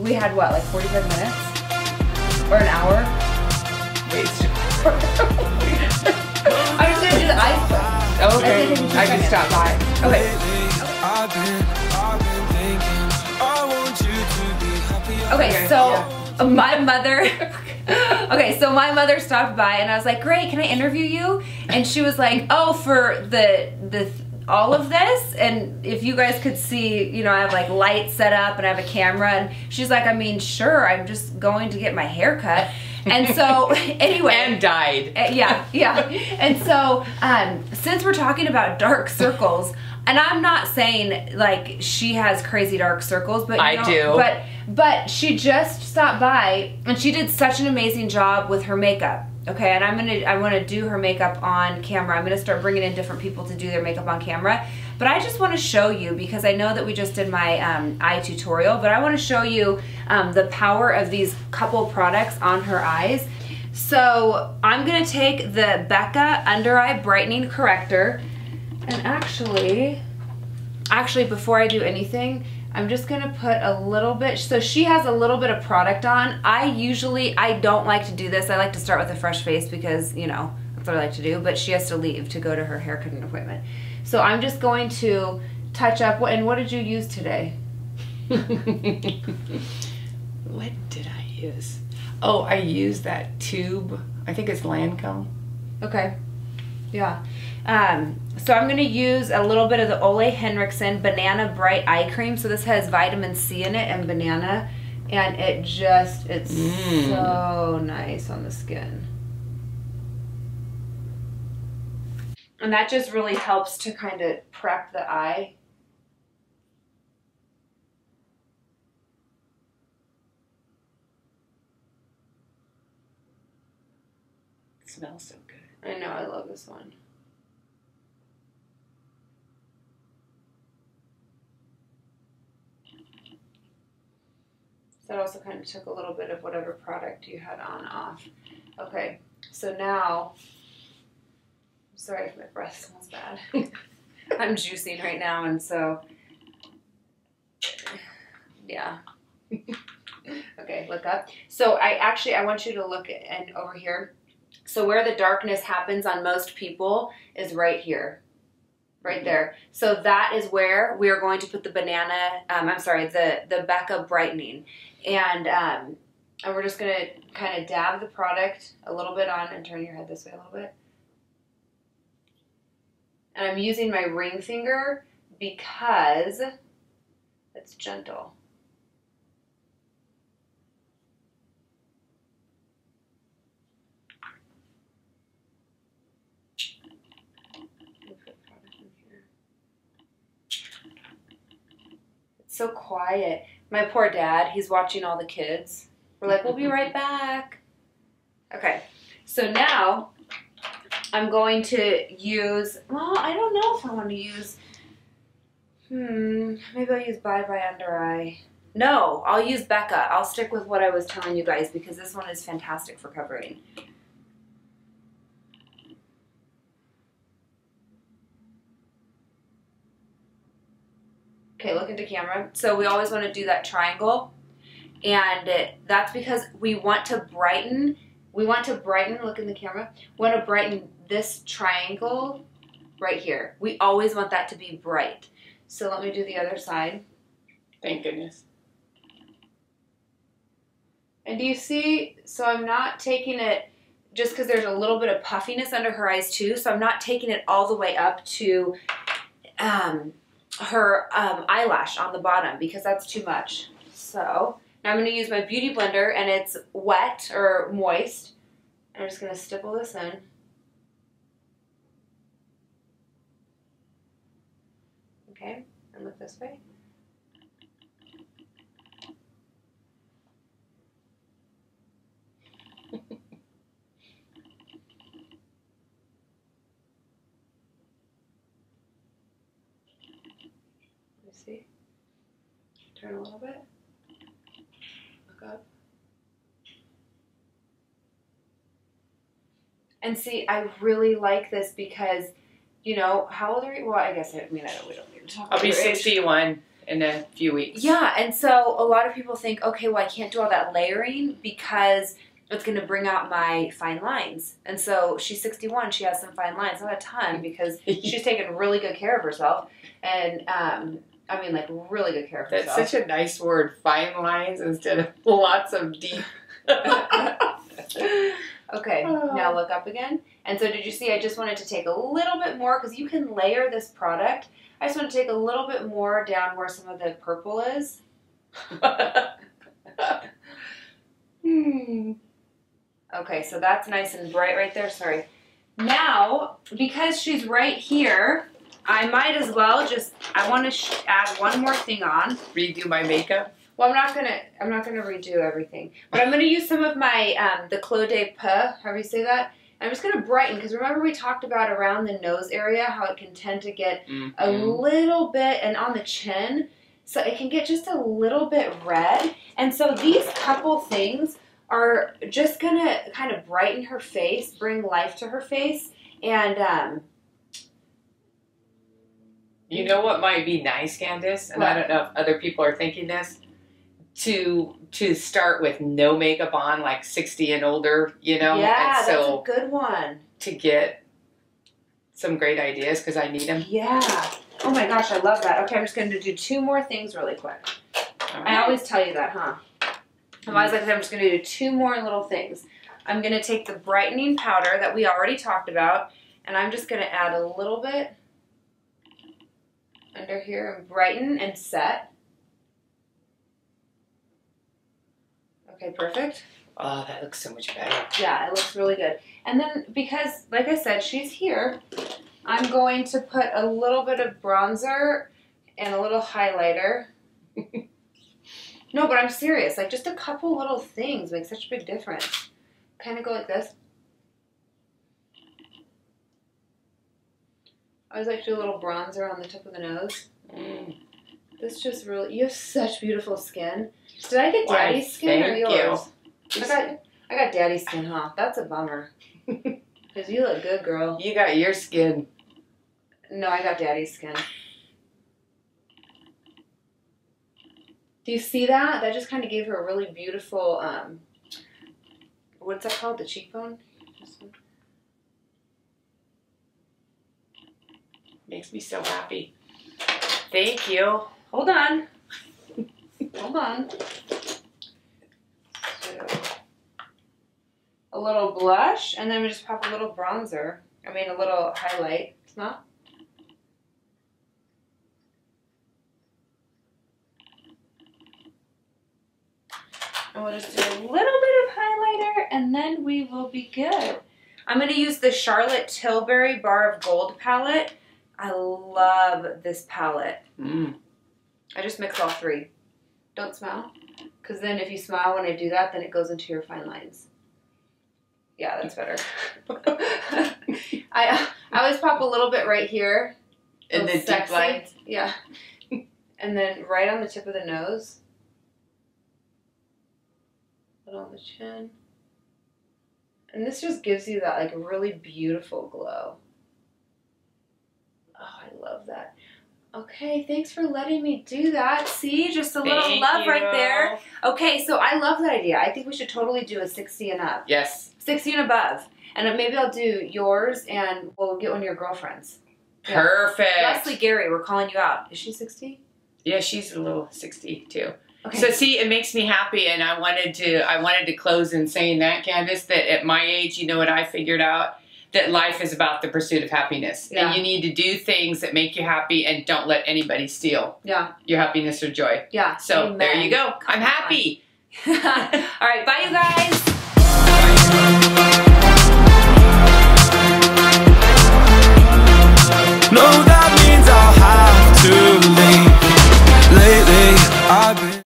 we had what, like 45 minutes? Or an hour? I'm just gonna do the ice book. Okay, I can stop by. Okay. Okay, so my mother, okay, so my mother stopped by and I was like, great, can I interview you? And she was like, oh, for all of this, and if you guys could see, you know, I have like lights set up and I have a camera, and she's like, I mean, sure, I'm just going to get my hair cut. And so anyway, and dyed. Yeah. And so since we're talking about dark circles, and I'm not saying like she has crazy dark circles, but I do. But she just stopped by and she did such an amazing job with her makeup. Okay, and I want to do her makeup on camera. I'm going to start bringing in different people to do their makeup on camera. But I just want to show you, because I know that we just did my eye tutorial, but I want to show you the power of these couple products on her eyes. So I'm going to take the Becca Under Eye Brightening Corrector, and actually before I do anything, I'm just gonna put a little bit, so she has a little bit of product on. I don't like to do this. I like to start with a fresh face because, you know, that's what I like to do, but she has to leave to go to her haircutting appointment. So I'm just going to touch up, and what did you use today? What did I use? Oh, I used that tube. I think it's Lancome. Okay, yeah. So I'm going to use a little bit of the Ole Henriksen Banana Bright Eye Cream. So this has vitamin C in it and banana, and it's so nice on the skin. And that just really helps to kind of prep the eye. It smells so good. I know, I love this one. That also kind of took a little bit of whatever product you had on off. Okay, so now, I'm sorry if my breath smells bad. I'm juicing right now, and so, yeah. Okay, look up. So I want you to look and over here. So where the darkness happens on most people is right here. Right there. So that is where we are going to put the banana, the Becca brightening. And we're just going to kind of dab the product a little bit on, and turn your head this way a little bit. And I'm using my ring finger because it's gentle. So quiet. My poor dad, he's watching all the kids. We're like, we'll be right back. Okay, so now I'm going to use, well, I don't know if I want to use, maybe I'll use Bye Bye Under Eye. No, I'll use Becca. I'll stick with what I was telling you guys because this one is fantastic for covering. Okay, look into camera. So we always want to do that triangle, and that's because we want to brighten. Look in the camera. We want to brighten this triangle right here. We always want that to be bright. So let me do the other side. Thank goodness. And do you see, so I'm not taking it, just because there's a little bit of puffiness under her eyes too, so I'm not taking it all the way up to her eyelash on the bottom because that's too much. So now I'm going to use my beauty blender, and it's wet or moist. I'm just going to stipple this in. Okay, and look this way. See? Turn a little bit. Look up. And see, I really like this because, you know, how old are you? Well, I guess, we don't need to talk about I'll be 61 in a few weeks. Yeah, and so a lot of people think, okay, well, I can't do all that layering because it's going to bring out my fine lines. And so she's 61. She has some fine lines. Not a ton because she's taken really good care of herself. And, I mean, like, really good care of herself. That's such a nice word, fine lines instead of lots of deep. Okay, now look up again. And so did you see I just wanted to take a little bit more because you can layer this product. I just want to take a little bit more down where some of the purple is. Okay, so that's nice and bright right there. Sorry. Now, because she's right here, I might as well just, I want to add one more thing on. Redo my makeup? Well, I'm not gonna redo everything, but I'm gonna use some of my the Clos de Peu, however you say that. I'm just gonna brighten because remember we talked about around the nose area how it can tend to get a little bit, and on the chin, so it can get just a little bit red. And so these couple things are just gonna kind of brighten her face, bring life to her face, and you know what might be nice, Candace, and what? I don't know if other people are thinking this. To start with no makeup on, like 60 and older, you know? Yeah, and so that's a good one. To get some great ideas, because I need them. Yeah. Oh my gosh, I love that. Okay, I'm just going to do 2 more things really quick. Right. I always tell you that, huh? I'm always like, I'm just going to do 2 more little things. I'm going to take the brightening powder that we already talked about, and I'm just going to add a little bit under here and brighten and set. Okay, perfect. Oh, that looks so much better. Yeah, it looks really good. And then because, like I said, she's here, I'm going to put a little bit of bronzer and a little highlighter. No, but I'm serious. Like, just a couple little things make such a big difference. Kind of go like this. I always like to do a little bronzer on the tip of the nose. This just really, you have such beautiful skin. Did I get daddy's skin or yours? I got daddy's skin, huh? That's a bummer. Because you look good, girl. You got your skin. No, I got daddy's skin. Do you see that? That just kind of gave her a really beautiful, what's that called? The cheekbone? Makes me so happy. Thank you. Hold on. Hold on. So, a little blush, and then we just pop a little bronzer. I mean, a little highlight. Smell? And we'll just do a little bit of highlighter, and then we will be good. I'm going to use the Charlotte Tilbury Bar of Gold palette. I love this palette. I just mix all 3. Don't smile. Because then if you smile when I do that, then it goes into your fine lines. Yeah, that's better. I always pop a little bit right here. In the deep lines? Yeah. And then right on the tip of the nose. Put on the chin. And this just gives you that like really beautiful glow. Oh, I love that. Okay, thanks for letting me do that. See, just a little love right there. Okay, so I love that idea. I think we should totally do a 60 and up. Yes. 60 and above. And maybe I'll do yours and we'll get one of your girlfriends. Yeah. Perfect. Leslie Gary, we're calling you out. Is she 60? Yeah, she's a little 60 too. Okay. So see, it makes me happy, and I wanted to close in saying that, Candace, that at my age, you know what I figured out? That life is about the pursuit of happiness. Yeah. And you need to do things that make you happy and don't let anybody steal your happiness or joy. Yeah. So Amen. There you go. I'm happy. All right. Bye, you guys. Bye. No